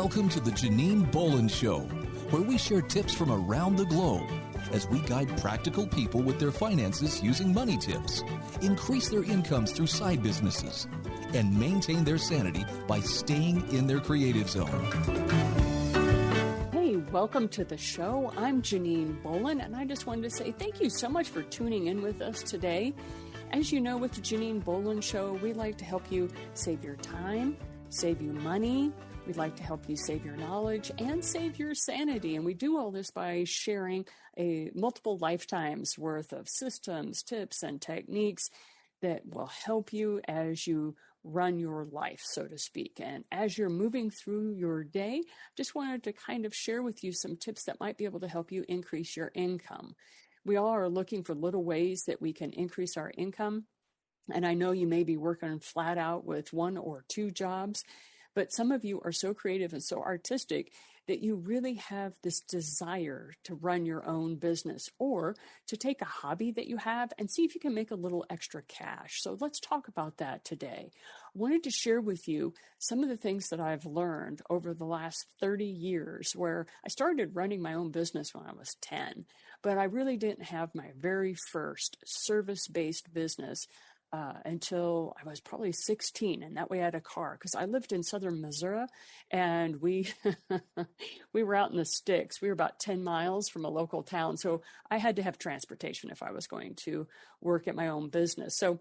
Welcome to the Janine Bolon Show, where we share tips from around the globe as we guide practical people with their finances using money tips, increase their incomes through side businesses, and maintain their sanity by staying in their creative zone. Hey, welcome to the show. I'm Janine Bolon, and I just wanted to say thank you so much for tuning in with us today. As you know, with the Janine Bolon Show, we like to help you save your time, save you money. We'd like to help you save your knowledge and save your sanity. And we do all this by sharing multiple lifetimes worth of systems, tips, and techniques that will help you as you run your life, so to speak. And as you're moving through your day, just wanted to kind of share with you some tips that might be able to help you increase your income. We all are looking for little ways that we can increase our income. And I know you may be working flat out with one or two jobs, but some of you are so creative and so artistic that you really have this desire to run your own business or to take a hobby that you have and see if you can make a little extra cash. So let's talk about that today. I wanted to share with you some of the things that I've learned over the last 30 years, where I started running my own business when I was 10, but I really didn't have my very first service-based business until I was probably 16, and that way I had a car because I lived in southern Missouri, and we we were out in the sticks. We were about 10 miles from a local town, so I had to have transportation if I was going to work at my own business. So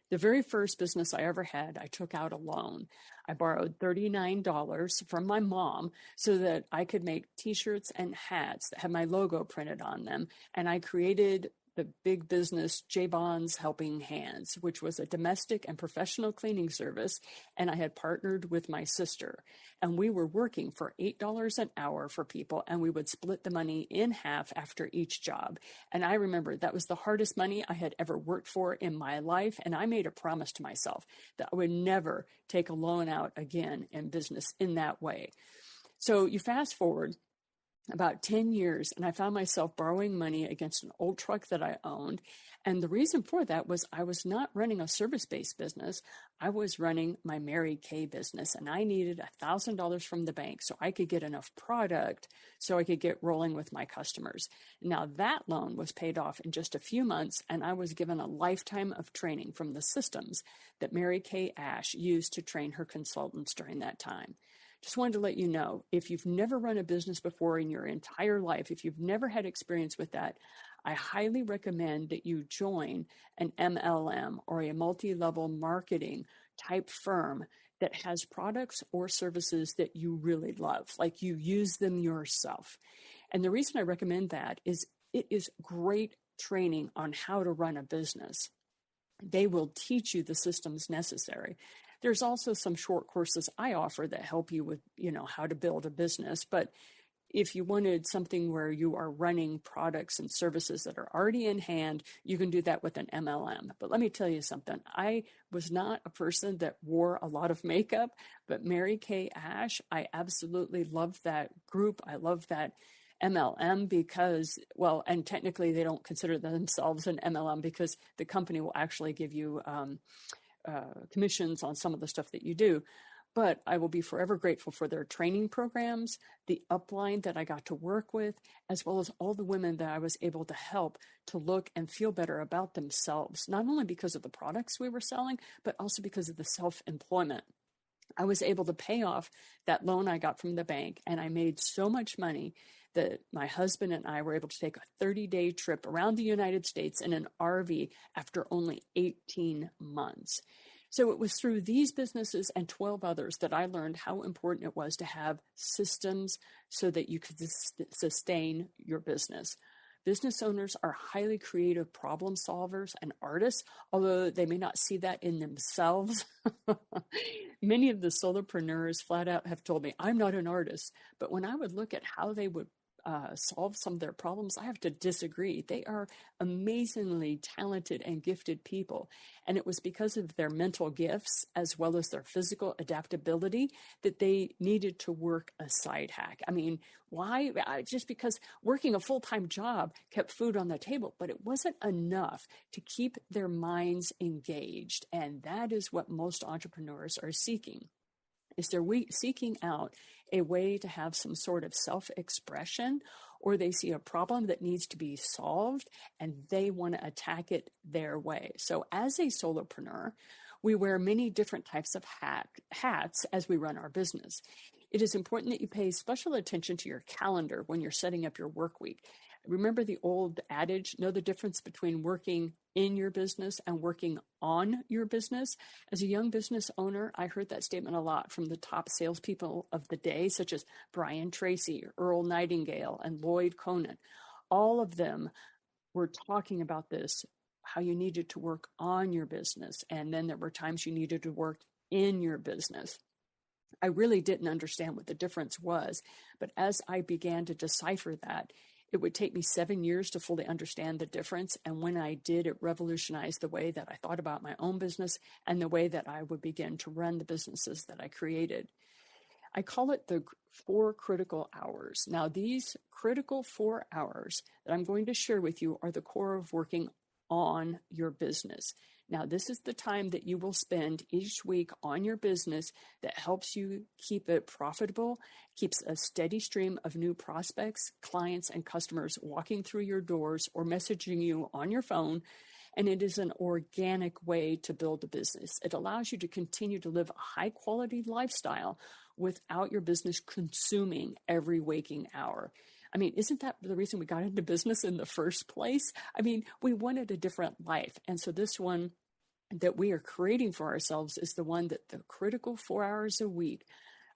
the very first business I ever had, I took out a loan. I borrowed $39 from my mom so that I could make t-shirts and hats that had my logo printed on them, and I created the big business J-Bonds Helping Hands, which was a domestic and professional cleaning service. And I had partnered with my sister, and we were working for $8 an hour for people, and we would split the money in half after each job. And I remember that was the hardest money I had ever worked for in my life. And I made a promise to myself that I would never take a loan out again in business in that way. So you fast forward about 10 years, and I found myself borrowing money against an old truck that I owned. And the reason for that was I was not running a service-based business. I was running my Mary Kay business, and I needed $1,000 from the bank so I could get enough product so I could get rolling with my customers. Now, that loan was paid off in just a few months, and I was given a lifetime of training from the systems that Mary Kay Ash used to train her consultants during that time. Just wanted to let you know, if you've never run a business before in your entire life, if you've never had experience with that, I highly recommend that you join an MLM or a multi-level marketing type firm that has products or services that you really love, like you use them yourself. And the reason I recommend that is it is great training on how to run a business. They will teach you the systems necessary. There's also some short courses I offer that help you with, how to build a business. But if you wanted something where you are running products and services that are already in hand, you can do that with an MLM. But let me tell you something. I was not a person that wore a lot of makeup, but Mary Kay Ash, I absolutely love that group. I love that MLM because, and technically they don't consider themselves an MLM because the company will actually give you commissions on some of the stuff that you do. But I will be forever grateful for their training programs, the upline that I got to work with, as well as all the women that I was able to help to look and feel better about themselves, not only because of the products we were selling, but also because of the self-employment. I was able to pay off that loan I got from the bank, and I made so much money that my husband and I were able to take a 30-day trip around the United States in an RV after only 18 months. So it was through these businesses and 12 others that I learned how important it was to have systems so that you could sustain your business. Business owners are highly creative problem solvers and artists, although they may not see that in themselves. Many of the solopreneurs flat out have told me, I'm not an artist. But when I would look at how they would solve some of their problems, I have to disagree. They are amazingly talented and gifted people. And it was because of their mental gifts as well as their physical adaptability that they needed to work a side hack. I mean, why? Just because working a full-time job kept food on the table, but it wasn't enough to keep their minds engaged. And that is what most entrepreneurs are seeking. is they're seeking out a way to have some sort of self-expression, or they see a problem that needs to be solved and they want to attack it their way. So as a solopreneur, we wear many different types of hats as we run our business. It is important that you pay special attention to your calendar when you're setting up your work week. Remember the old adage, know the difference between working in your business and working on your business. As a young business owner, I heard that statement a lot from the top salespeople of the day, such as Brian Tracy, Earl Nightingale, and Lloyd Conant. All of them were talking about this, how you needed to work on your business. And then there were times you needed to work in your business. I really didn't understand what the difference was, but as I began to decipher that, it would take me 7 years to fully understand the difference. And when I did, it revolutionized the way that I thought about my own business and the way that I would begin to run the businesses that I created. I call it the 4 critical hours. Now, these critical 4 hours that I'm going to share with you are the core of working on your business. Now, this is the time that you will spend each week on your business that helps you keep it profitable, keeps a steady stream of new prospects, clients, and customers walking through your doors or messaging you on your phone. And it is an organic way to build a business. It allows you to continue to live a high quality lifestyle without your business consuming every waking hour. I mean, isn't that the reason we got into business in the first place? I mean, we wanted a different life. And so this one that we are creating for ourselves is the one that the critical 4 hours a week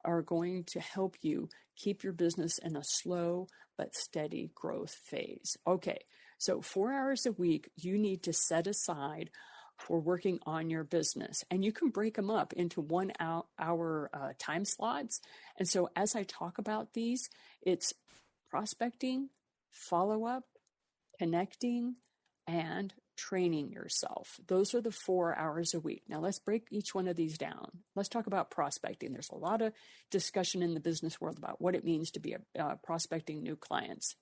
are going to help you keep your business in a slow but steady growth phase. Okay, so 4 hours a week you need to set aside for working on your business. And you can break them up into 1 hour time slots. And so as I talk about these, it's prospecting, follow-up, connecting, and training yourself. Those are the 4 hours a week. Now let's break each one of these down. Let's talk about prospecting. There's a lot of discussion in the business world about what it means to be prospecting new clients.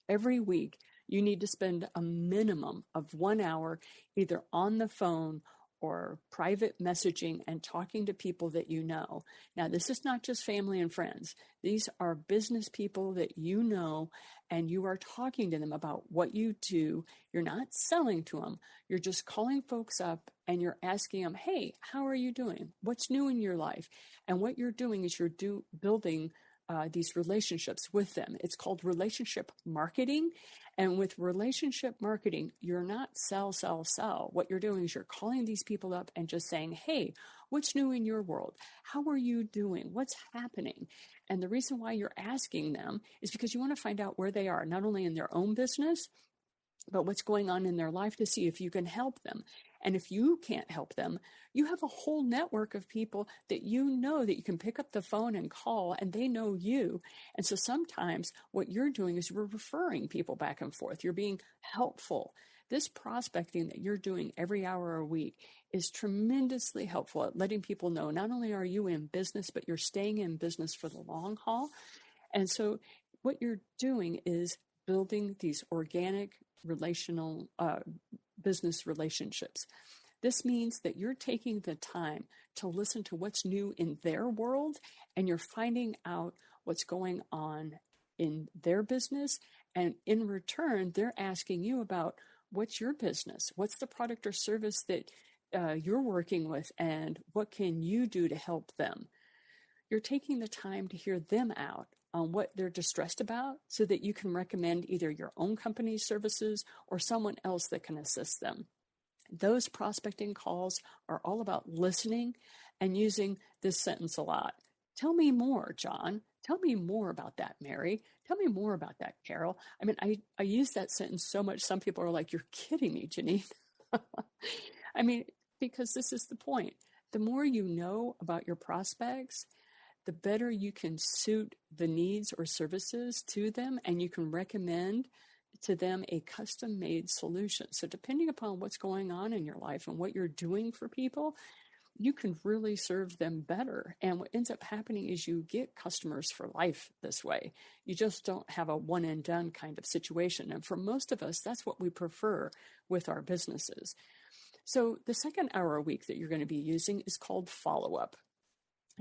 Every week, you need to spend a minimum of 1 hour either on the phone or private messaging and talking to people that you know. Now, this is not just family and friends. These are business people that you know, and you are talking to them about what you do. You're not selling to them. You're just calling folks up and you're asking them, hey, how are you doing? What's new in your life? And what you're doing is you're building these relationships with them. It's called relationship marketing. And with relationship marketing, you're not sell. What you're doing is you're calling these people up and just saying, hey, what's new in your world? How are you doing? What's happening? And the reason why you're asking them is because you want to find out where they are, not only in their own business, but what's going on in their life to see if you can help them. And if you can't help them, you have a whole network of people that you know that you can pick up the phone and call, and they know you. And so sometimes what you're doing is you're referring people back and forth. You're being helpful. This prospecting that you're doing every hour a week is tremendously helpful at letting people know not only are you in business, but you're staying in business for the long haul. And so what you're doing is building these organic relational business relationships. This means that you're taking the time to listen to what's new in their world, and you're finding out what's going on in their business. And in return, they're asking you about what's your business? What's the product or service that you're working with, and what can you do to help them? You're taking the time to hear them out on what they're distressed about so that you can recommend either your own company's services or someone else that can assist them. Those prospecting calls are all about listening and using this sentence a lot. Tell me more, John. Tell me more about that, Mary. Tell me more about that, Carol. I mean, I use that sentence so much, some people are like, you're kidding me, Janine. I mean, because this is the point. The more you know about your prospects, the better you can suit the needs or services to them, and you can recommend to them a custom-made solution. So depending upon what's going on in your life and what you're doing for people, you can really serve them better. And what ends up happening is you get customers for life this way. You just don't have a one and done kind of situation. And for most of us, that's what we prefer with our businesses. So the second hour a week that you're going to be using is called follow-up.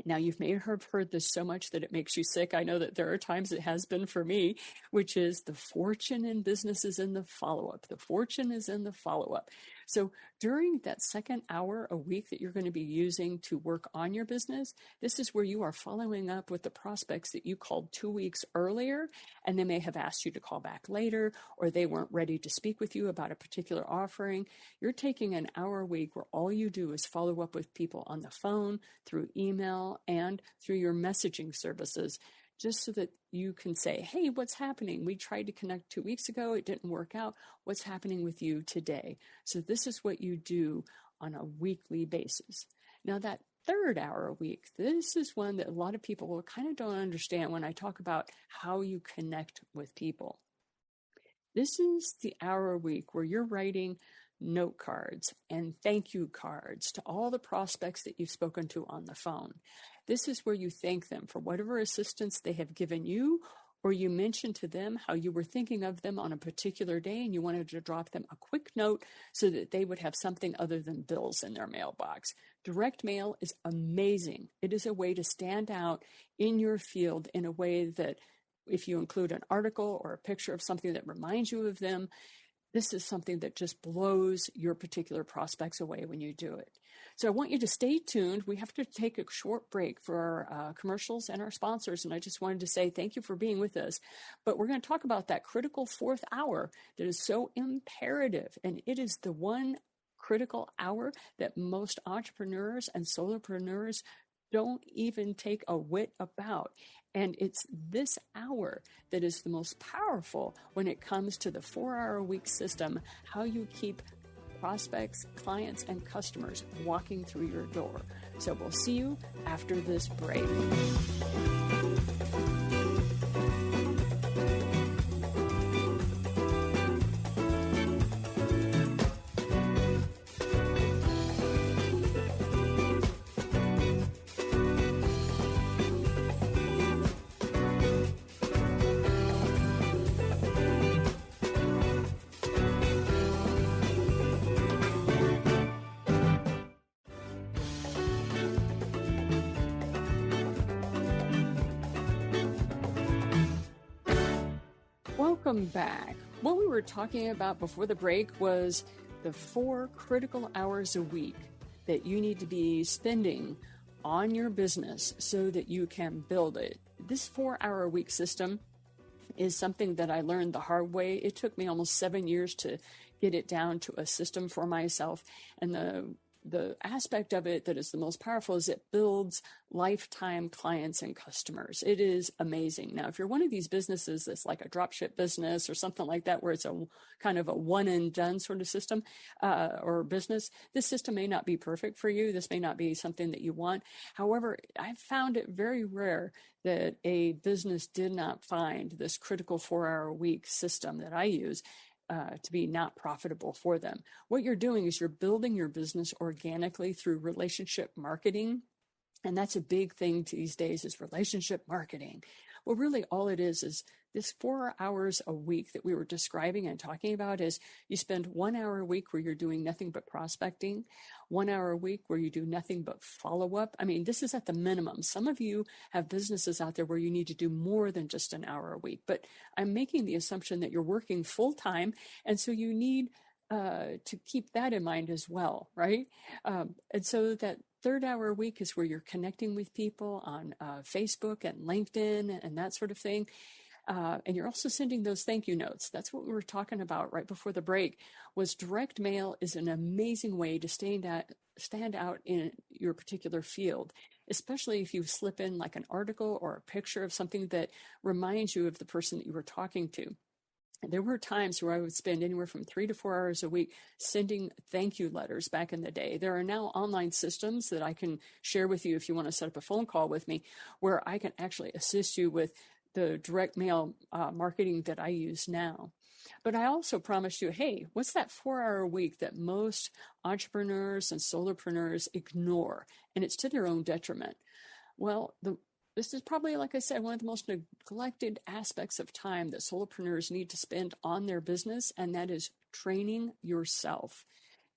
Now, you may have heard this so much that it makes you sick. I know that there are times it has been for me, which is the fortune in business is in the follow-up. The fortune is in the follow-up. So during that second hour a week that you're going to be using to work on your business, this is where you are following up with the prospects that you called 2 weeks earlier, and they may have asked you to call back later, or they weren't ready to speak with you about a particular offering. You're taking an hour a week where all you do is follow up with people on the phone, through email, and through your messaging services, just so that you can say, hey, what's happening? We tried to connect 2 weeks ago. It didn't work out. What's happening with you today? So this is what you do on a weekly basis. Now, that third hour a week, this is one that a lot of people kind of don't understand when I talk about how you connect with people. This is the hour a week where you're writing note cards and thank you cards to all the prospects that you've spoken to on the phone. This is where you thank them for whatever assistance they have given you, or you mention to them how you were thinking of them on a particular day and you wanted to drop them a quick note so that they would have something other than bills in their mailbox. Direct mail is amazing. It is a way to stand out in your field in a way that if you include an article or a picture of something that reminds you of them, this is something that just blows your particular prospects away when you do it. So I want you to stay tuned. We have to take a short break for our commercials and our sponsors. And I just wanted to say thank you for being with us. But we're going to talk about that critical fourth hour that is so imperative. And it is the one critical hour that most entrepreneurs and solopreneurs don't even take a whit about. And it's this hour that is the most powerful when it comes to the 4-hour-a-week system, how you keep prospects, clients, and customers walking through your door. So we'll see you after this break. Welcome back. What we were talking about before the break was the 4 critical hours a week that you need to be spending on your business so that you can build it. This 4-hour-a-week system is something that I learned the hard way. It took me almost 7 years to get it down to a system for myself. And the aspect of it that is the most powerful is it builds lifetime clients and customers. It is amazing. Now, if you're one of these businesses that's like a dropship business or something like that, where it's a kind of a one and done sort of system or business, this system may not be perfect for you. This may not be something that you want. However, I've found it very rare that a business did not find this critical 4-hour-a-week system that I use to be not profitable for them. What you're doing is you're building your business organically through relationship marketing. And that's a big thing these days is relationship marketing. Well, really all it is this 4 hours a week that we were describing and talking about is you spend 1 hour a week where you're doing nothing but prospecting, 1 hour a week where you do nothing but follow up. I mean, this is at the minimum. Some of you have businesses out there where you need to do more than just an hour a week, but I'm making the assumption that you're working full time. And so you need to keep that in mind as well, right? And so that 3rd hour a week is where you're connecting with people on Facebook and LinkedIn and that sort of thing. And you're also sending those thank you notes. That's what we were talking about right before the break, was direct mail is an amazing way to stand out in your particular field, especially if you slip in like an article or a picture of something that reminds you of the person that you were talking to. There were times where I would spend anywhere from 3 to 4 hours a week sending thank you letters back in the day. There are now online systems that I can share with you if you want to set up a phone call with me, where I can actually assist you with the direct mail marketing that I use now. But I also promised you, hey, what's that 4-hour week that most entrepreneurs and solopreneurs ignore? And it's to their own detriment. Well, this is probably, like I said, one of the most neglected aspects of time that solopreneurs need to spend on their business, and that is training yourself.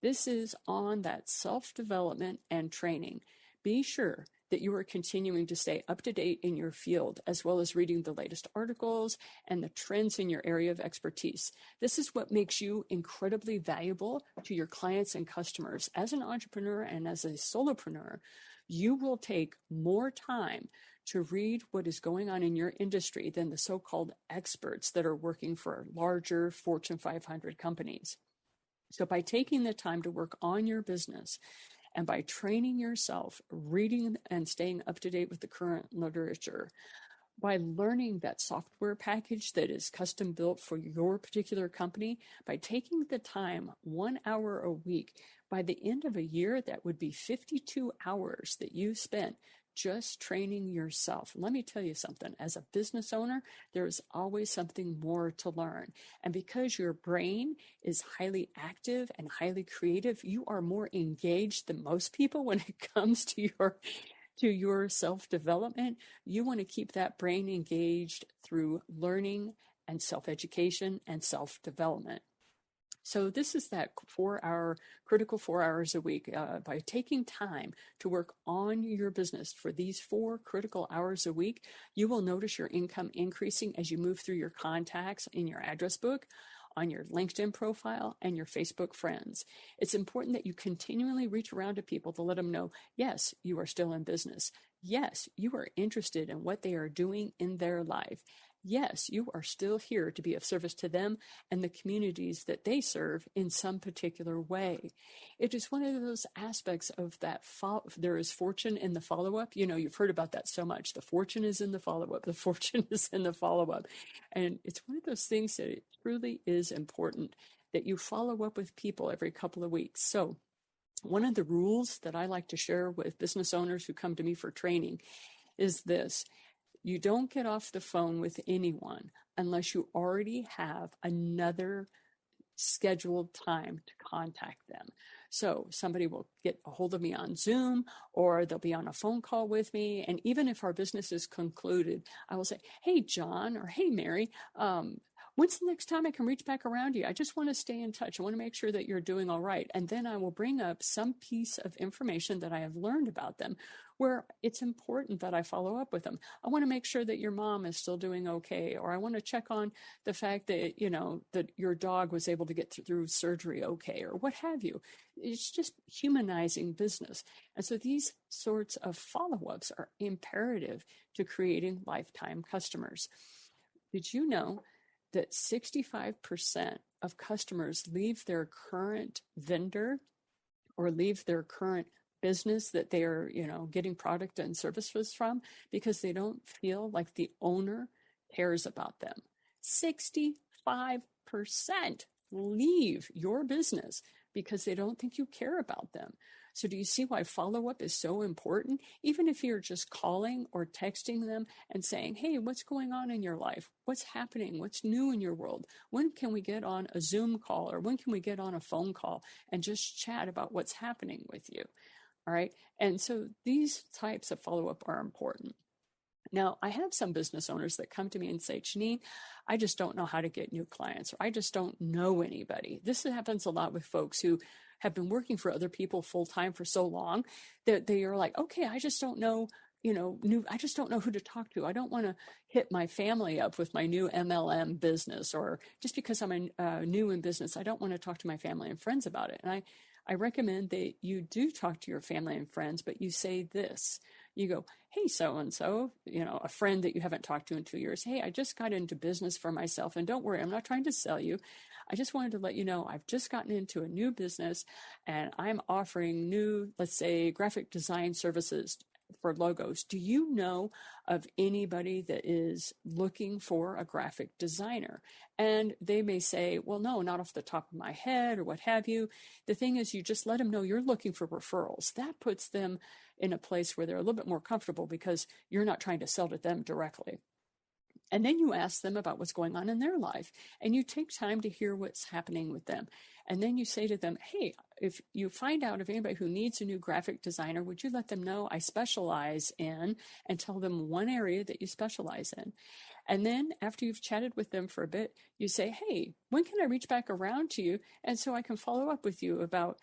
This is on that self-development and training. Be sure that you are continuing to stay up to date in your field, as well as reading the latest articles and the trends in your area of expertise. This is what makes you incredibly valuable to your clients and customers. As an entrepreneur and as a solopreneur, you will take more time to read what is going on in your industry than the so-called experts that are working for larger Fortune 500 companies. So by taking the time to work on your business and by training yourself, reading and staying up to date with the current literature, by learning that software package that is custom built for your particular company, by taking the time 1 hour a week, by the end of a year, that would be 52 hours that you spent just training yourself. Let me tell you something. As a business owner, there's always something more to learn. And because your brain is highly active and highly creative, you are more engaged than most people when it comes to your self-development. You want to keep that brain engaged through learning and self-education and self-development. So this is that critical 4 hours a week. By taking time to work on your business for these 4 critical hours a week, you will notice your income increasing as you move through your contacts in your address book, on your LinkedIn profile, and your Facebook friends. It's important that you continually reach around to people to let them know, yes, you are still in business. Yes, you are interested in what they are doing in their life. Yes, you are still here to be of service to them and the communities that they serve in some particular way. It is one of those aspects of that there is fortune in the follow-up. You know, you've heard about that so much. The fortune is in the follow-up. The fortune is in the follow-up. And it's one of those things that it truly is important that you follow up with people every couple of weeks. So one of the rules that I like to share with business owners who come to me for training is this. You don't get off the phone with anyone unless you already have another scheduled time to contact them. So somebody will get a hold of me on Zoom, or they'll be on a phone call with me. And even if our business is concluded, I will say, hey, John, or hey, Mary, when's the next time I can reach back around you? I just want to stay in touch. I want to make sure that you're doing all right. And then I will bring up some piece of information that I have learned about them where it's important that I follow up with them. I want to make sure that your mom is still doing okay, or I want to check on the fact that, you know, that your dog was able to get through surgery okay, or what have you. It's just humanizing business. And so these sorts of follow-ups are imperative to creating lifetime customers. Did you know that 65% of customers leave their current vendor or leave their current business that they are, you know, getting product and services from because they don't feel like the owner cares about them? 65% leave your business because they don't think you care about them. So do you see why follow-up is so important? Even if you're just calling or texting them and saying, hey, what's going on in your life? What's happening? What's new in your world? When can we get on a Zoom call, or when can we get on a phone call and just chat about what's happening with you? All right. And so these types of follow-up are important. Now, I have some business owners that come to me and say, Janine, I just don't know how to get new clients, or I just don't know anybody. This happens a lot with folks who have been working for other people full-time for so long that they are like, okay, I just don't know, I just don't know who to talk to. I don't want to hit my family up with my new MLM business, or just because I'm new in business, I don't want to talk to my family and friends about it. And I recommend that you do talk to your family and friends, but you say this. You go, hey, so-and-so, a friend that you haven't talked to in 2 years. Hey, I just got into business for myself. And don't worry, I'm not trying to sell you. I just wanted to let you know I've just gotten into a new business and I'm offering new, let's say, graphic design services for logos. Do you know of anybody that is looking for a graphic designer? And they may say, well, no, not off the top of my head, or what have you. The thing is, you just let them know you're looking for referrals. That puts them in a place where they're a little bit more comfortable because you're not trying to sell to them directly. And then you ask them about what's going on in their life, and you take time to hear what's happening with them. And then you say to them, hey, if you find out of anybody who needs a new graphic designer, would you let them know I specialize in, and tell them one area that you specialize in. And then after you've chatted with them for a bit, you say, hey, when can I reach back around to you? And so I can follow up with you about,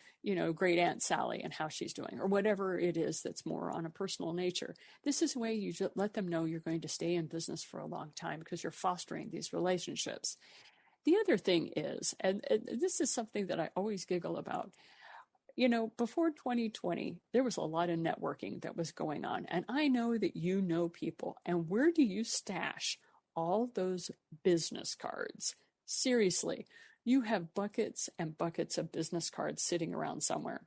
great Aunt Sally and how she's doing, or whatever it is that's more on a personal nature. This is a way you just let them know you're going to stay in business for a long time because you're fostering these relationships. The other thing is, and this is something that I always giggle about, before 2020, there was a lot of networking that was going on. And I know that you know people. And where do you stash all those business cards? Seriously, you have buckets and buckets of business cards sitting around somewhere.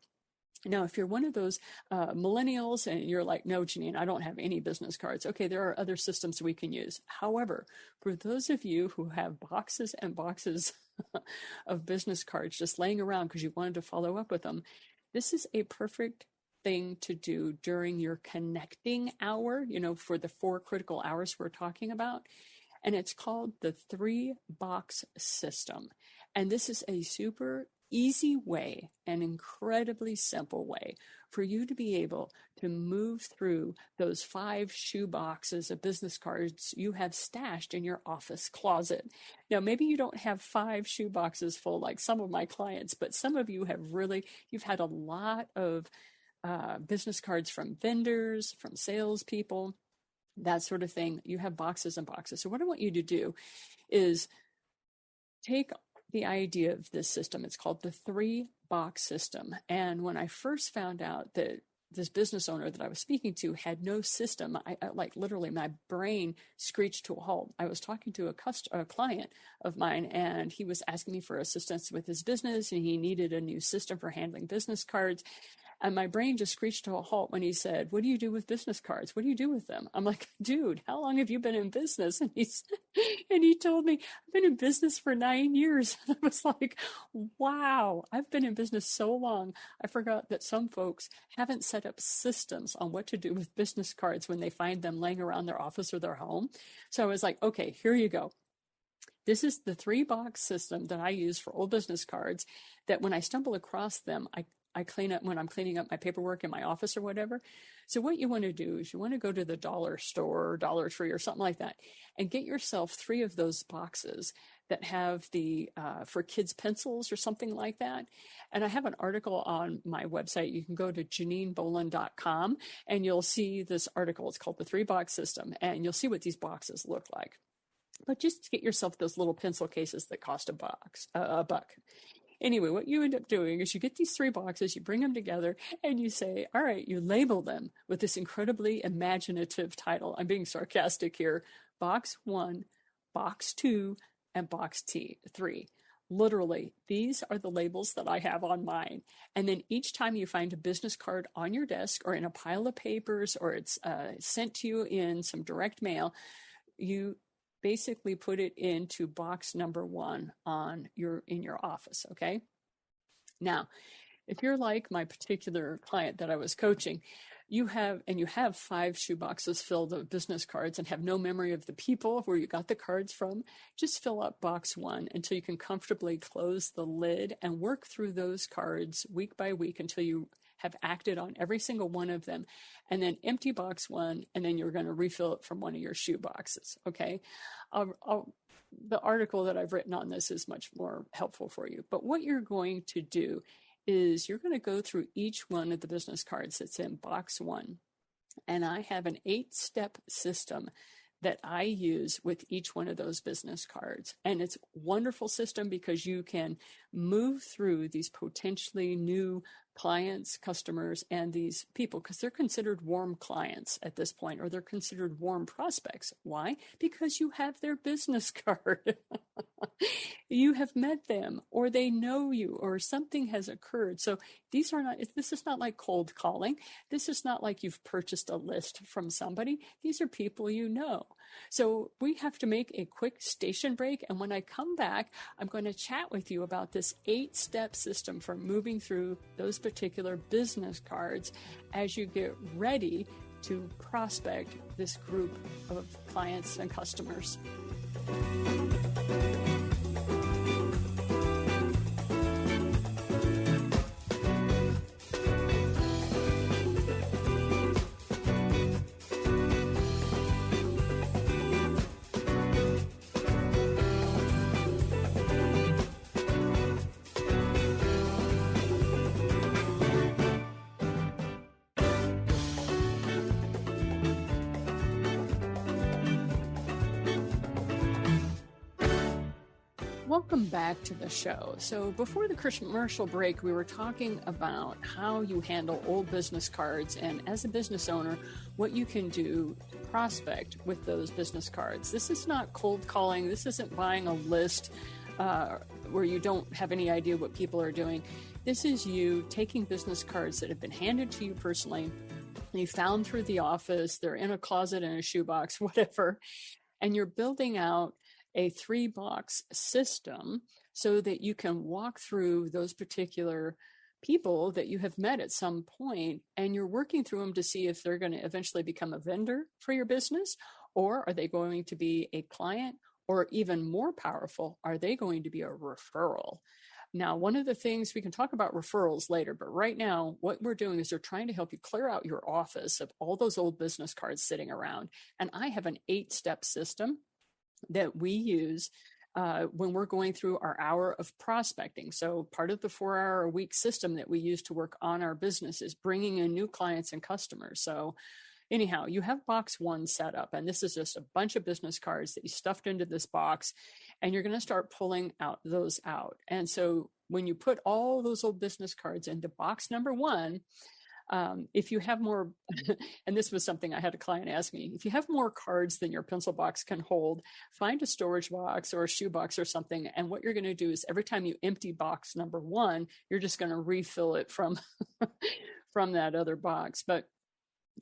Now, if you're one of those millennials and you're like, no, Janine, I don't have any business cards. Okay, there are other systems we can use. However, for those of you who have boxes and boxes of business cards just laying around because you wanted to follow up with them, this is a perfect thing to do during your connecting hour, for the 4 critical hours we're talking about. And it's called the 3-box system. And this is a super easy way, an incredibly simple way for you to be able to move through those 5 shoe boxes of business cards you have stashed in your office closet. Now, maybe you don't have 5 shoe boxes full like some of my clients, but some of you you've had a lot of business cards from vendors, from salespeople, that sort of thing. You have boxes and boxes. So what I want you to do is take the idea of this system. It's called the 3-box system. And when I first found out that this business owner that I was speaking to had no system, I literally my brain screeched to a halt. I was talking to a client of mine, and he was asking me for assistance with his business, and he needed a new system for handling business cards. And my brain just screeched to a halt when he said, what do you do with business cards? What do you do with them? I'm like, dude, how long have you been in business? And he told me, I've been in business for 9 years. And I was like, wow, I've been in business so long. I forgot that some folks haven't set up systems on what to do with business cards when they find them laying around their office or their home. So I was like, okay, here you go. This is the 3-box system that I use for old business cards, that when I stumble across them, I clean up when I'm cleaning up my paperwork in my office or whatever. So what you want to do is you want to go to the dollar store or Dollar Tree or something like that and get yourself 3 of those boxes that have the for kids pencils or something like that. And I have an article on my website. You can go to JanineBolon.com and you'll see this article. It's called the 3-box system, and you'll see what these boxes look like. But just get yourself those little pencil cases that cost a buck. Anyway, what you end up doing is you get these 3 boxes, you bring them together, and you say, all right, you label them with this incredibly imaginative title. I'm being sarcastic here. Box 1, Box 2, and Box 3. Literally, these are the labels that I have on mine. And then each time you find a business card on your desk or in a pile of papers, or it's sent to you in some direct mail, you basically put it into box number 1 in your office. Okay. Now, if you're like my particular client that I was coaching, you have 5 shoe boxes filled of business cards and have no memory of the people where you got the cards from, just fill up box 1 until you can comfortably close the lid and work through those cards week by week until you have acted on every single one of them, and then empty box 1, and then you're going to refill it from one of your shoe boxes. Okay. The article that I've written on this is much more helpful for you. But what you're going to do is you're going to go through each one of the business cards that's in box 1. And I have an 8-step system that I use with each one of those business cards. And it's a wonderful system because you can move through these potentially new clients, customers, and these people, because they're considered warm clients at this point, or they're considered warm prospects. Why? Because you have their business card. You have met them, or they know you, or something has occurred. So this is not like cold calling. This is not like you've purchased a list from somebody. These are people you know. So we have to make a quick station break. And when I come back, I'm going to chat with you about this 8-step system for moving through those particular business cards as you get ready to prospect this group of clients and customers. welcome back to the show. So before the commercial break, we were talking about how you handle old business cards and as a business owner, what you can do to prospect with those business cards. This is not cold calling. This isn't buying a list where you don't have any idea what people are doing. This is you taking business cards that have been handed to you personally, you found through the office, they're in a closet, in a shoebox, whatever, and you're building out a 3-box system so that you can walk through those particular people that you have met at some point, and you're working through them to see if they're going to eventually become a vendor for your business, or are they going to be a client, or even more powerful, are they going to be a referral? Now, one of the things, we can talk about referrals later, but right now what we're doing is we're trying to help you clear out your office of all those old business cards sitting around. And I have an 8-step system that we use when we're going through our hour of prospecting. So part of the 4-hour-a-week system that we use to work on our business is bringing in new clients and customers. So anyhow, you have box 1 set up, and this is just a bunch of business cards that you stuffed into this box, and you're going to start pulling those out. And so when you put all those old business cards into box number 1, if you have more, and this was something I had a client ask me, if you have more cards than your pencil box can hold, find a storage box or a shoe box or something. And what you're going to do is every time you empty box number 1, you're just going to refill it from, from that other box. But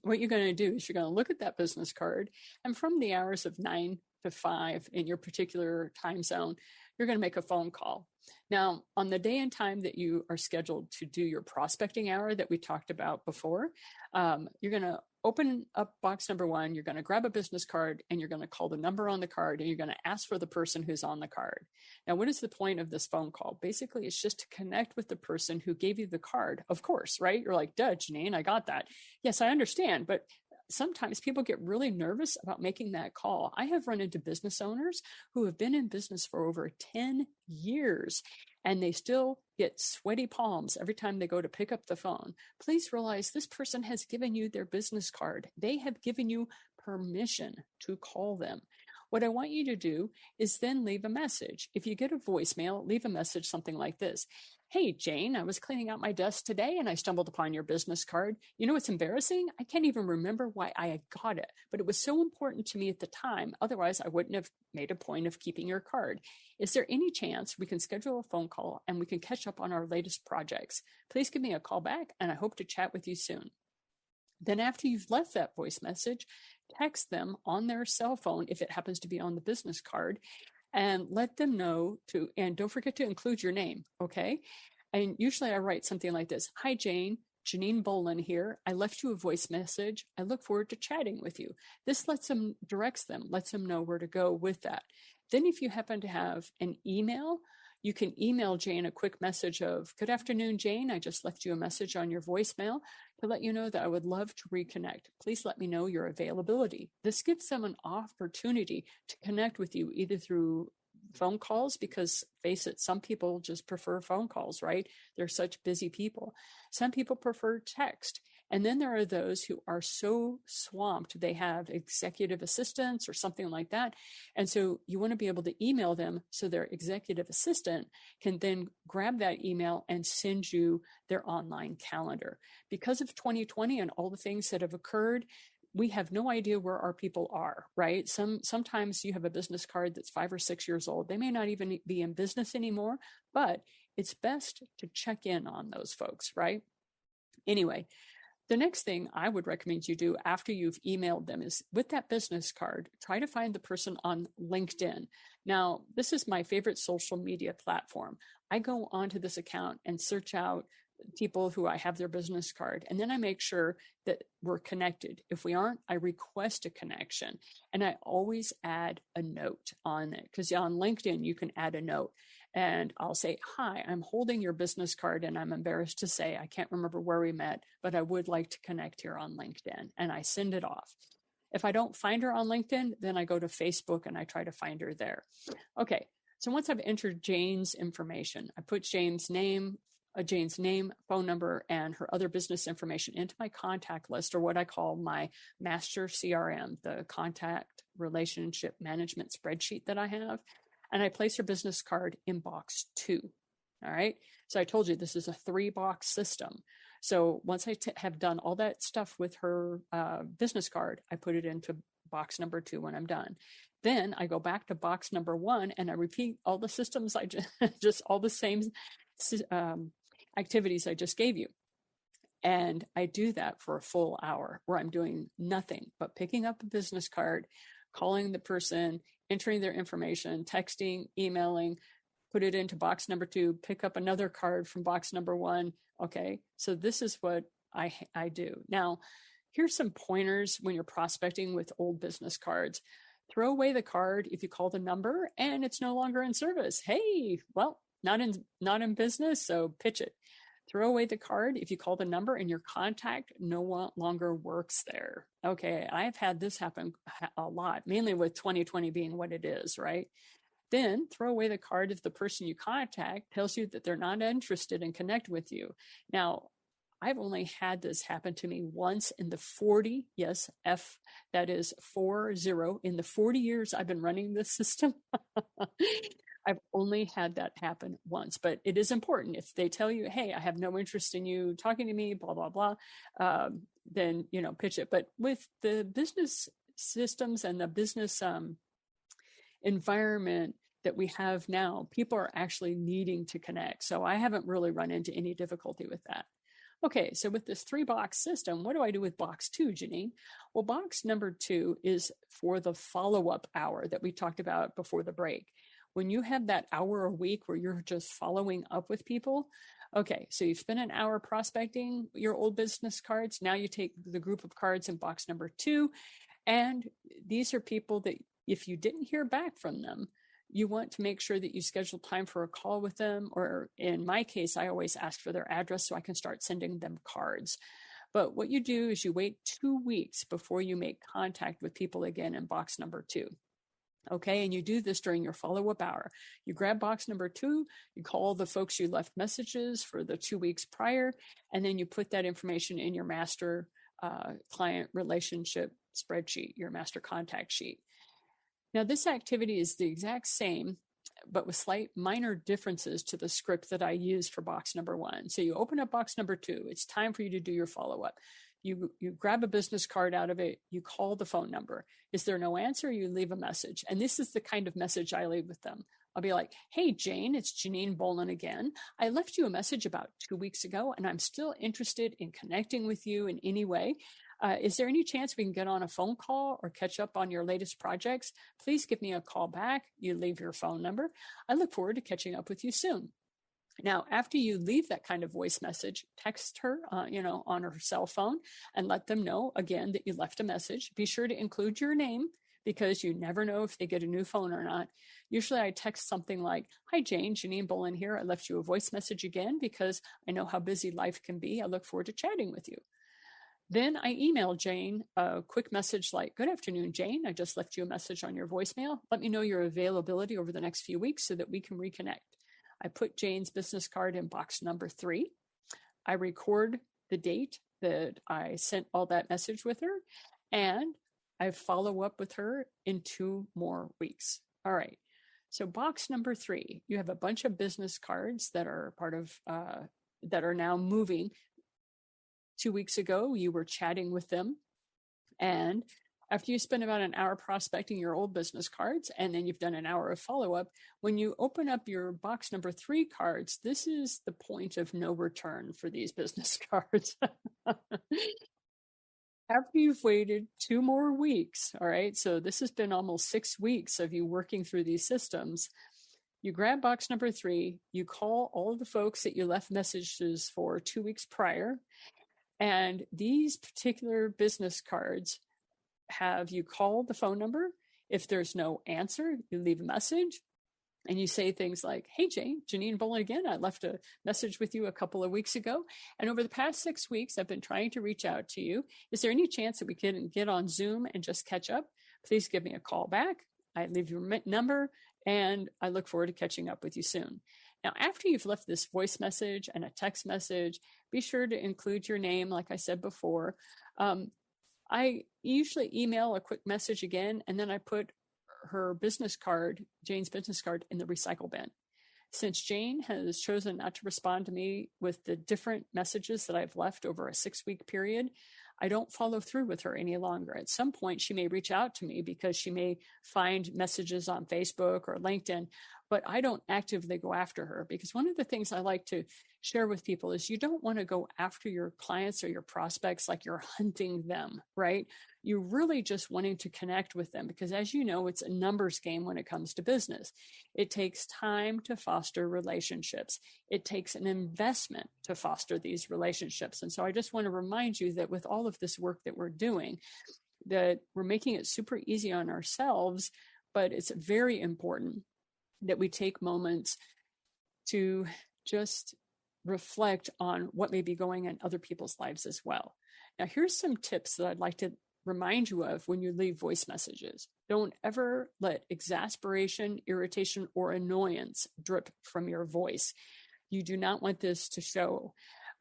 what you're going to do is you're going to look at that business card, and from the hours of 9 to 5 in your particular time zone, you're going to make a phone call. Now, on the day and time that you are scheduled to do your prospecting hour that we talked about before, you're going to open up box number 1, you're going to grab a business card, and you're going to call the number on the card, and you're going to ask for the person who's on the card. Now, what is the point of this phone call? Basically, it's just to connect with the person who gave you the card. Of course, right? You're like, duh, Janine, I got that. Yes, I understand, but sometimes people get really nervous about making that call. I have run into business owners who have been in business for over 10 years, and they still get sweaty palms every time they go to pick up the phone. Please realize this person has given you their business card. They have given you permission to call them. What I want you to do is then leave a message. If you get a voicemail, leave a message something like this. Hey, Jane, I was cleaning out my desk today and I stumbled upon your business card. You know what's embarrassing? I can't even remember why I got it, but it was so important to me at the time. Otherwise, I wouldn't have made a point of keeping your card. Is there any chance we can schedule a phone call and we can catch up on our latest projects? Please give me a call back, and I hope to chat with you soon. Then after you've left that voice message, text them on their cell phone if it happens to be on the business card, and let them know to, and don't forget to include your name, okay? And usually I write something like this. Hi, Jane. Janine Bolon here. I left you a voice message. I look forward to chatting with you. This directs them, lets them know where to go with that. Then if you happen to have an email, you can email Jane a quick message of, good afternoon, Jane. I just left you a message on your voicemail to let you know that I would love to reconnect. Please let me know your availability. This gives them an opportunity to connect with you either through phone calls, because face it, some people just prefer phone calls, right? They're such busy people. Some people prefer text. And then there are those who are so swamped, they have executive assistants or something like that. And so you want to be able to email them so their executive assistant can then grab that email and send you their online calendar. Because of 2020 and all the things that have occurred, we have no idea where our people are, right? Sometimes you have a business card that's 5 or 6 years old. They may not even be in business anymore, but it's best to check in on those folks, right? Anyway, the next thing I would recommend you do after you've emailed them is, with that business card, try to find the person on LinkedIn. Now, this is my favorite social media platform. I go onto this account and search out people who I have their business card, and then I make sure that we're connected. If we aren't, I request a connection, and I always add a note on it, because on LinkedIn you can add a note, and I'll say, hi, I'm holding your business card, and I'm embarrassed to say I can't remember where we met, but I would like to connect here on LinkedIn, and I send it off. If I don't find her on LinkedIn, then I go to Facebook and I try to find her there. Okay, so once I've entered Jane's information, I put Jane's name, phone number, and her other business information into my contact list, or what I call my master CRM, the contact relationship management spreadsheet that I have. and I place her business card in box 2. All right. So I told you this is a 3-box system. So once I have done all that stuff with her business card, I put it into box number 2 when I'm done. Then I go back to box number 1 and I repeat all the systems I just all the same activities I just gave you. And I do that for a full hour where I'm doing nothing but picking up a business card, calling the person, entering their information, texting, emailing, put it into box number 2, pick up another card from box number 1. Okay, so this is what I do. Now, here's some pointers when you're prospecting with old business cards. Throw away the card if you call the number and it's no longer in service. Hey, well, not in business, so pitch it. Throw away the card if you call the number and your contact no longer works there. Okay, I've had this happen a lot, mainly with 2020 being what it is, right? Then throw away the card if the person you contact tells you that they're not interested in connect with you. Now, I've only had this happen to me once in the 40, yes, that is 40, in the 40 years I've been running this system. I've only had that happen once, but it is important. If they tell you, hey, I have no interest in you talking to me, blah, blah, blah, then, pitch it. But with the business systems and the business environment that we have now, people are actually needing to connect. So I haven't really run into any difficulty with that. Okay, so with this 3-box system, what do I do with box 2, Janine? Well, box number 2 is for the follow-up hour that we talked about before the break. When you have that hour a week where you're just following up with people, okay, so you've spent an hour prospecting your old business cards. Now you take the group of cards in box number 2, and these are people that if you didn't hear back from them, you want to make sure that you schedule time for a call with them, or in my case, I always ask for their address so I can start sending them cards. But what you do is you wait 2 weeks before you make contact with people again in box number 2. Okay, and you do this during your follow-up hour. You grab box number 2, you call the folks you left messages for the 2 weeks prior, and then you put that information in your master client relationship spreadsheet, your master contact sheet. Now, this activity is the exact same, but with slight minor differences to the script that I use for box number 1. So you open up box number 2. It's time for you to do your follow-up. You grab a business card out of it. You call the phone number. Is there no answer? You leave a message. And this is the kind of message I leave with them. I'll be like, hey, Jane, it's Janine Bolon again. I left you a message about 2 weeks ago, and I'm still interested in connecting with you in any way. Is there any chance we can get on a phone call or catch up on your latest projects? Please give me a call back. You leave your phone number. I look forward to catching up with you soon. Now, after you leave that kind of voice message, text her, on her cell phone and let them know again that you left a message. Be sure to include your name because you never know if they get a new phone or not. Usually I text something like, hi, Jane, Janine Bolon here. I left you a voice message again because I know how busy life can be. I look forward to chatting with you. Then I email Jane a quick message like, good afternoon, Jane. I just left you a message on your voicemail. Let me know your availability over the next few weeks so that we can reconnect. I put Jane's business card in box number 3. I record the date that I sent all that message with her, and I follow up with her in 2 more weeks. All right. So box number 3, you have a bunch of business cards that are part of, that are now moving. 2 weeks ago, you were chatting with them. And after you spend about an hour prospecting your old business cards, and then you've done an hour of follow-up, when you open up your box number 3 cards, this is the point of no return for these business cards. After you've waited 2 more weeks, all right, so this has been almost 6 weeks of you working through these systems, you grab box number 3, you call all the folks that you left messages for 2 weeks prior, and these particular business cards have you call the phone number. If there's no answer, you leave a message and you say things like, hey, Jane, Janine Bolon again. I left a message with you a couple of weeks ago. And over the past 6 weeks, I've been trying to reach out to you. Is there any chance that we can get on Zoom and just catch up? Please give me a call back. I leave your number and I look forward to catching up with you soon. Now, after you've left this voice message and a text message, be sure to include your name, like I said before. I usually email a quick message again, and then I put her business card, Jane's business card, in the recycle bin. Since Jane has chosen not to respond to me with the different messages that I've left over a 6-week period, I don't follow through with her any longer. At some point, she may reach out to me because she may find messages on Facebook or LinkedIn, but I don't actively go after her, because one of the things I like to share with people is you don't want to go after your clients or your prospects like you're hunting them, right? You're really just wanting to connect with them, because as you know, it's a numbers game when it comes to business. It takes time to foster relationships. It takes an investment to foster these relationships. And so I just want to remind you that with all of this work that we're doing, that we're making it super easy on ourselves, but it's very important that we take moments to just reflect on what may be going on in other people's lives as well. Now, here's some tips that I'd like to remind you of when you leave voice messages. Don't ever let exasperation, irritation, or annoyance drip from your voice. You do not want this to show.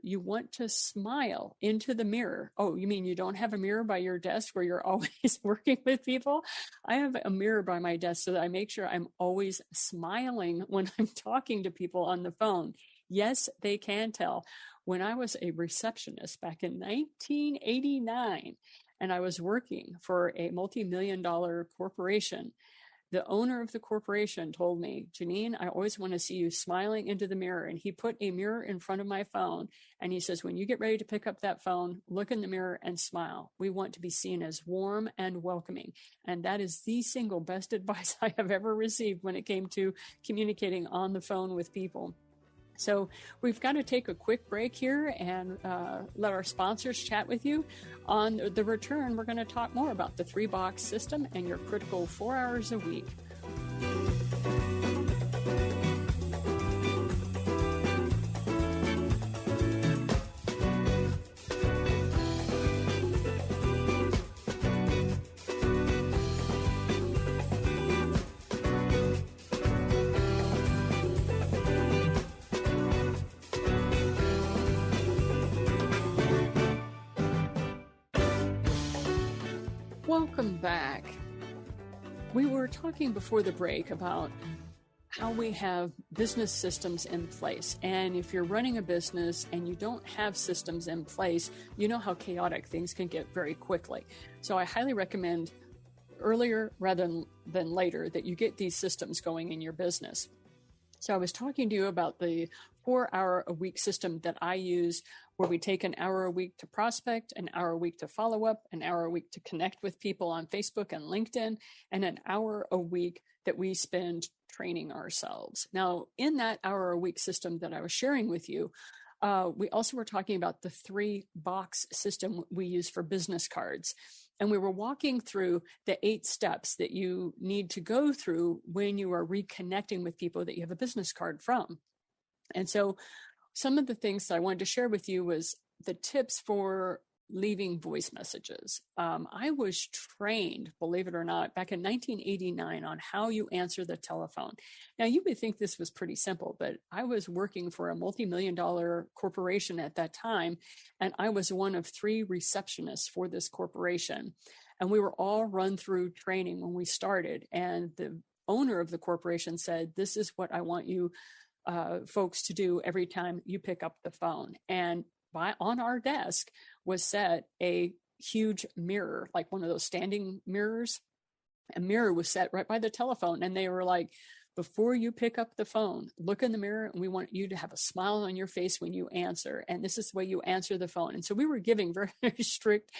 You want to smile into the mirror. Oh, you mean you don't have a mirror by your desk where you're always working with people? I have a mirror by my desk so that I make sure I'm always smiling when I'm talking to people on the phone. Yes, they can tell. When I was a receptionist back in 1989, and I was working for a multi-million-dollar corporation, the owner of the corporation told me, Janine, I always want to see you smiling into the mirror. And he put a mirror in front of my phone. And he says, when you get ready to pick up that phone, look in the mirror and smile. We want to be seen as warm and welcoming. And that is the single best advice I have ever received when it came to communicating on the phone with people. So we've got to take a quick break here and let our sponsors chat with you. On the return, we're going to talk more about the 3-box system and your critical 4 hours a week. Welcome back. We were talking before the break about how we have business systems in place. And if you're running a business and you don't have systems in place, you know how chaotic things can get very quickly. So I highly recommend earlier rather than later that you get these systems going in your business. So I was talking to you about the 4-hour-a-week system that I use, where we take an hour a week to prospect, an hour a week to follow up, an hour a week to connect with people on Facebook and LinkedIn, and an hour a week that we spend training ourselves. Now, in that hour a week system that I was sharing with you, we also were talking about the 3-box system we use for business cards. And we were walking through the 8 steps that you need to go through when you are reconnecting with people that you have a business card from. And so some of the things that I wanted to share with you was the tips for leaving voice messages. I was trained, believe it or not, back in 1989 on how you answer the telephone. Now, you would think this was pretty simple, but I was working for a multi-million-dollar corporation at that time, and I was one of 3 receptionists for this corporation. And we were all run through training when we started. And the owner of the corporation said, this is what I want you folks to do every time you pick up the phone. And on our desk was set a huge mirror, like one of those standing mirrors. A mirror was set right by the telephone. And they were like, before you pick up the phone, look in the mirror, and we want you to have a smile on your face when you answer. And this is the way you answer the phone. And so we were giving very strict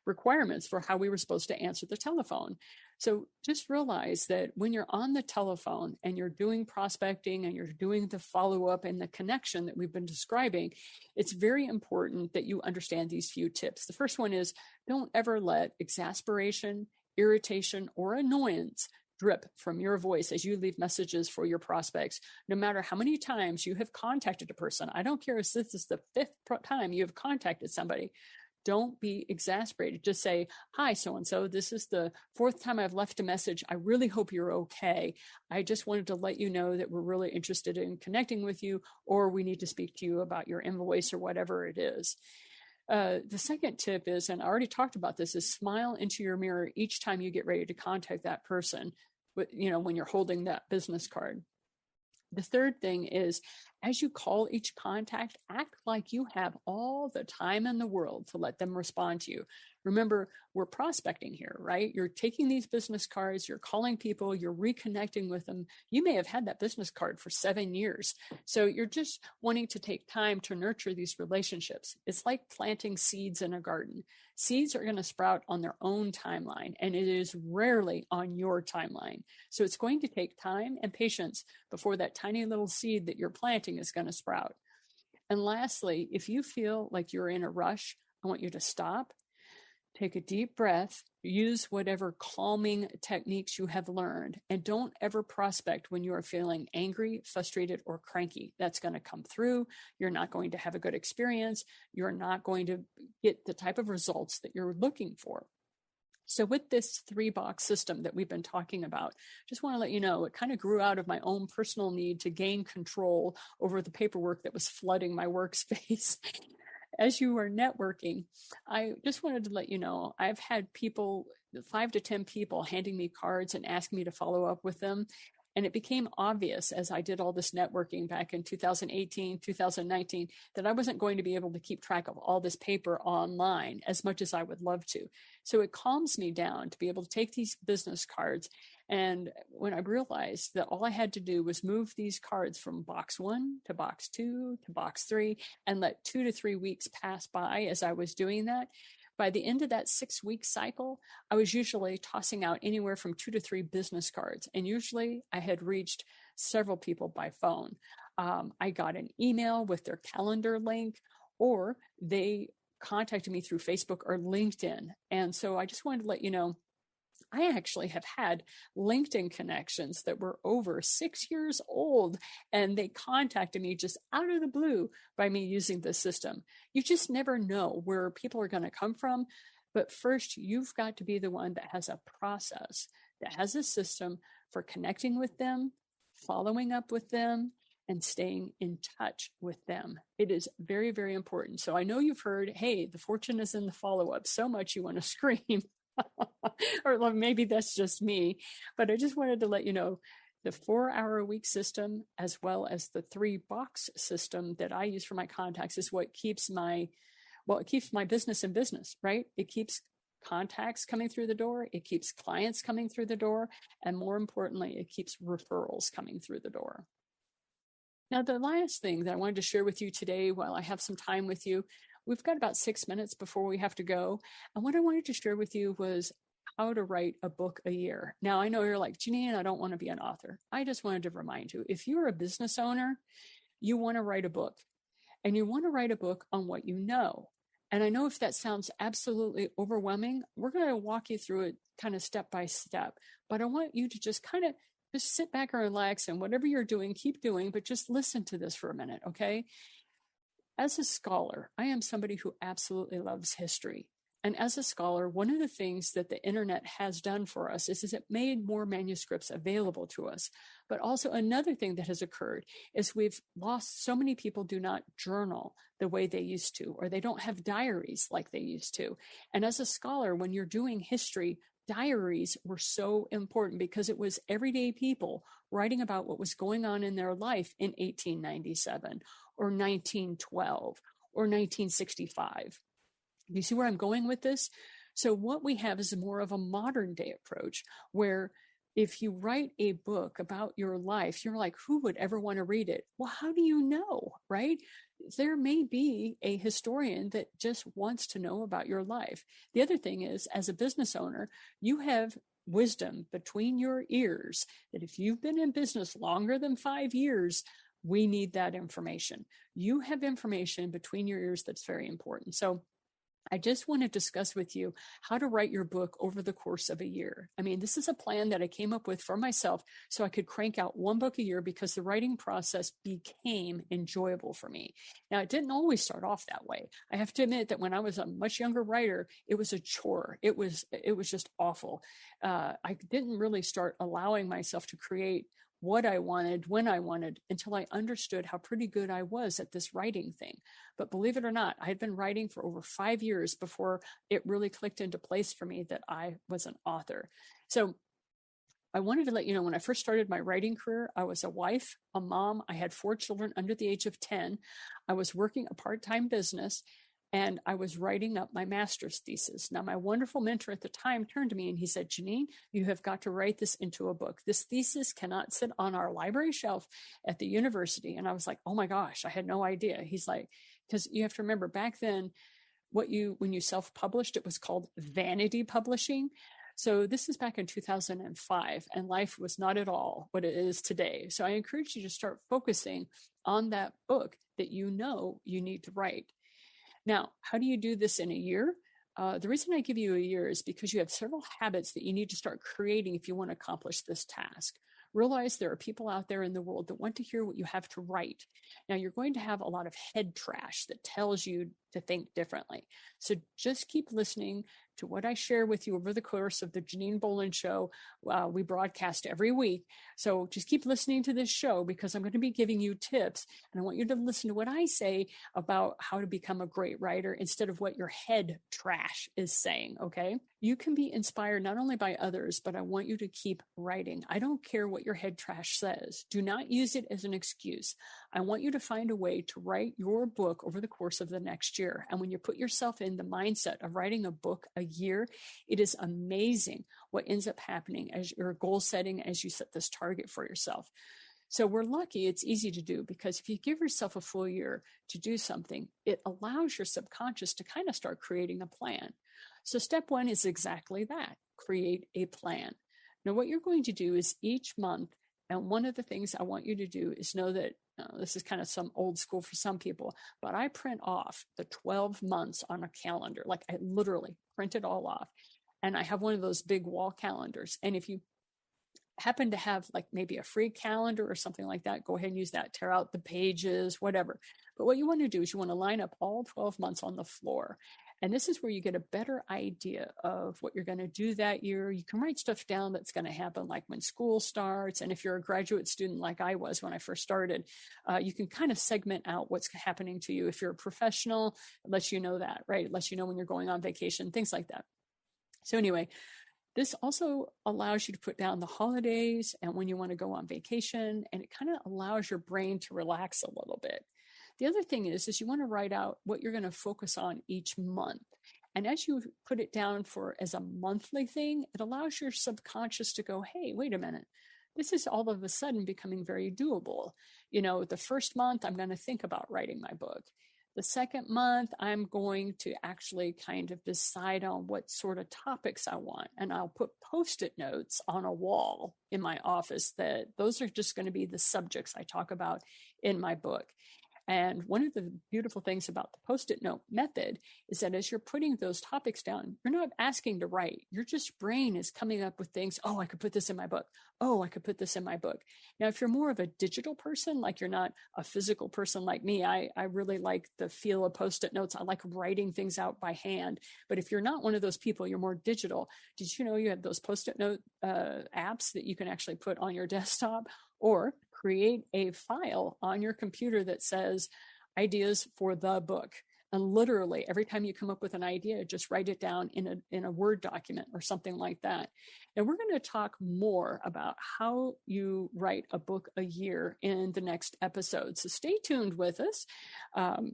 requirements for how we were supposed to answer the telephone. So just realize that when you're on the telephone and you're doing prospecting and you're doing the follow-up and the connection that we've been describing, it's very important that you understand these few tips. The first one is, don't ever let exasperation, irritation, or annoyance drip from your voice as you leave messages for your prospects. No matter how many times you have contacted a person, I don't care if this is the 5th time you have contacted somebody, don't be exasperated. Just say, hi, so-and-so, this is the 4th time I've left a message. I really hope you're okay. I just wanted to let you know that we're really interested in connecting with you, or we need to speak to you about your invoice or whatever it is. The second tip is, and I already talked about this, is smile into your mirror each time you get ready to contact that person, when you're holding that business card. The third thing is, as you call each contact, act like you have all the time in the world to let them respond to you. Remember, we're prospecting here, right? You're taking these business cards, you're calling people, you're reconnecting with them. You may have had that business card for 7 years. So you're just wanting to take time to nurture these relationships. It's like planting seeds in a garden. Seeds are going to sprout on their own timeline, and it is rarely on your timeline. So it's going to take time and patience before that tiny little seed that you're planting is going to sprout. And lastly, if you feel like you're in a rush, I want you to stop, take a deep breath, use whatever calming techniques you have learned, and don't ever prospect when you are feeling angry, frustrated, or cranky. That's going to come through. You're not going to have a good experience. You're not going to get the type of results that you're looking for. So with this 3-box system that we've been talking about, just want to let you know, it kind of grew out of my own personal need to gain control over the paperwork that was flooding my workspace. As you are networking, I just wanted to let you know, I've had people, 5 to 10 people, handing me cards and asking me to follow up with them. And it became obvious as I did all this networking back in 2018, 2019, that I wasn't going to be able to keep track of all this paper online as much as I would love to. So it calms me down to be able to take these business cards. And when I realized that all I had to do was move these cards from box 1 to box 2 to box 3 and let 2 to 3 weeks pass by as I was doing that, by the end of that 6-week cycle, I was usually tossing out anywhere from 2 to 3 business cards. And usually I had reached several people by phone. I got an email with their calendar link, or they contacted me through Facebook or LinkedIn. And so I just wanted to let you know, I actually have had LinkedIn connections that were over 6 years old, and they contacted me just out of the blue by me using this system. You just never know where people are going to come from. But first, you've got to be the one that has a process, that has a system for connecting with them, following up with them, and staying in touch with them. It is very, very important. So I know you've heard, hey, the fortune is in the follow-up so much you want to scream. Or maybe that's just me, but I just wanted to let you know, the 4-hour-a-week system, as well as the 3-box system that I use for my contacts, is what keeps my business in business, right? It keeps contacts coming through the door. It keeps clients coming through the door. And more importantly, it keeps referrals coming through the door. Now, the last thing that I wanted to share with you today, while I have some time with you, we've got about 6 minutes before we have to go. And what I wanted to share with you was how to write a book a year. Now, I know you're like, Janine, I don't want to be an author. I just wanted to remind you, if you're a business owner, you want to write a book, and you want to write a book on what you know. And I know if that sounds absolutely overwhelming, we're going to walk you through it kind of step by step. But I want you to just kind of just sit back and relax, and whatever you're doing, keep doing, but just listen to this for a minute, okay? As a scholar, I am somebody who absolutely loves history. And as a scholar, one of the things that the internet has done for us is it made more manuscripts available to us. But also another thing that has occurred is we've lost, so many people do not journal the way they used to, or they don't have diaries like they used to. And as a scholar, when you're doing history, diaries were so important because it was everyday people writing about what was going on in their life in 1897 or 1912 or 1965. Do you see where I'm going with this? So what we have is more of a modern day approach, where if you write a book about your life, you're like, who would ever want to read it? Well, how do you know, right? There may be a historian that just wants to know about your life. The other thing is, as a business owner, you have wisdom between your ears that if you've been in business longer than 5 years, we need that information. You have information between your ears that's very important. So I just want to discuss with you how to write your book over the course of a year. I mean, this is a plan that I came up with for myself so I could crank out one book a year because the writing process became enjoyable for me. Now, it didn't always start off that way. I have to admit that when I was a much younger writer, it was a chore. It was just awful. I didn't really start allowing myself to create what I wanted, when I wanted, until I understood how pretty good I was at this writing thing. But believe it or not, I had been writing for over 5 years before it really clicked into place for me that I was an author. So I wanted to let you know, when I first started my writing career, I was a wife, a mom. I had 4 children under the age of 10. I was working a part-time business, and I was writing up my master's thesis. Now, my wonderful mentor at the time turned to me and he said, Janine, you have got to write this into a book. This thesis cannot sit on our library shelf at the university. And I was like, oh my gosh, I had no idea. He's like, because you have to remember back then, when you self-published, it was called vanity publishing. So this is back in 2005, and life was not at all what it is today. So I encourage you to start focusing on that book that you know you need to write. Now, how do you do this in a year? The reason I give you a year is because you have several habits that you need to start creating if you want to accomplish this task. Realize there are people out there in the world that want to hear what you have to write. Now, you're going to have a lot of head trash that tells you to think differently. So just keep listening to what I share with you over the course of the Janine Bolon Show. We broadcast every week. So just keep listening to this show, because I'm going to be giving you tips, and I want you to listen to what I say about how to become a great writer instead of what your head trash is saying, okay? You can be inspired not only by others, but I want you to keep writing. I don't care what your head trash says. Do not use it as an excuse. I want you to find a way to write your book over the course of the next year. And when you put yourself in the mindset of writing a book a year, it is amazing what ends up happening as your goal setting, as you set this target for yourself. So we're lucky it's easy to do, because if you give yourself a full year to do something, it allows your subconscious to kind of start creating a plan. So step 1 is exactly that: create a plan. Now, what you're going to do is each month, and one of the things I want you to do is know that this is kind of some old school for some people, but I print off the 12 months on a calendar. Like, I literally print it all off. And I have one of those big wall calendars. And if you happen to have like maybe a free calendar or something like that, go ahead and use that. Tear out the pages, whatever. But what you want to do is you want to line up all 12 months on the floor. And this is where you get a better idea of what you're going to do that year. You can write stuff down that's going to happen, like when school starts. And if you're a graduate student like I was when I first started, you can kind of segment out what's happening to you. If you're a professional, it lets you know that, right? It lets you know when you're going on vacation, things like that. So anyway, this also allows you to put down the holidays and when you want to go on vacation, and it kind of allows your brain to relax a little bit. The other thing is you want to write out what you're going to focus on each month. And as you put it down as a monthly thing, it allows your subconscious to go, hey, wait a minute. This is all of a sudden becoming very doable. You know, the first month, I'm going to think about writing my book. The second month, I'm going to actually kind of decide on what sort of topics I want. And I'll put Post-it notes on a wall in my office that those are just going to be the subjects I talk about in my book. And one of the beautiful things about the Post-it note method is that as you're putting those topics down, you're not asking to write. Your just brain is coming up with things. Oh, I could put this in my book. Oh, I could put this in my book. Now, if you're more of a digital person, like you're not a physical person like me, I really like the feel of Post-it notes. I like writing things out by hand. But if you're not one of those people, you're more digital. Did you know you have those Post-it note apps that you can actually put on your desktop? Or create a file on your computer that says ideas for the book. And literally every time you come up with an idea, just write it down in a Word document or something like that. And we're going to talk more about how you write a book a year in the next episode. So stay tuned with us.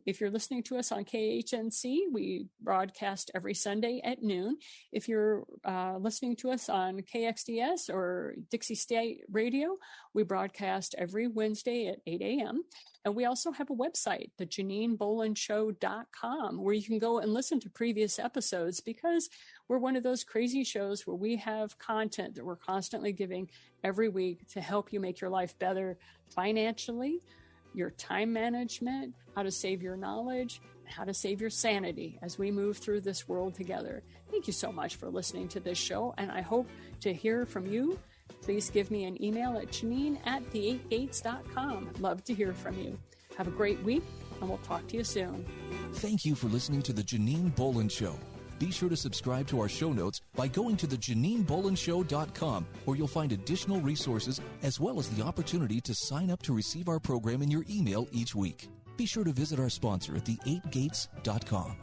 If you're listening to us on KHNC, we broadcast every Sunday at noon. If you're listening to us on KXDS or Dixie State Radio, we broadcast every Wednesday at 8 a.m. And we also have a website, the JanineBolonShow.com, where you can go and listen to previous episodes, because we're one of those crazy shows where we have content that we're constantly giving every week to help you make your life better financially, your time management, how to save your knowledge, how to save your sanity as we move through this world together. Thank you so much for listening to this show, and I hope to hear from you. Please give me an email at janine@the8gates.com. Love to hear from you. Have a great week, and we'll talk to you soon. Thank you for listening to the Janine Bolon Show. Be sure to subscribe to our show notes by going to the JanineBolonShow.com, where you'll find additional resources as well as the opportunity to sign up to receive our program in your email each week. Be sure to visit our sponsor at the8gates.com.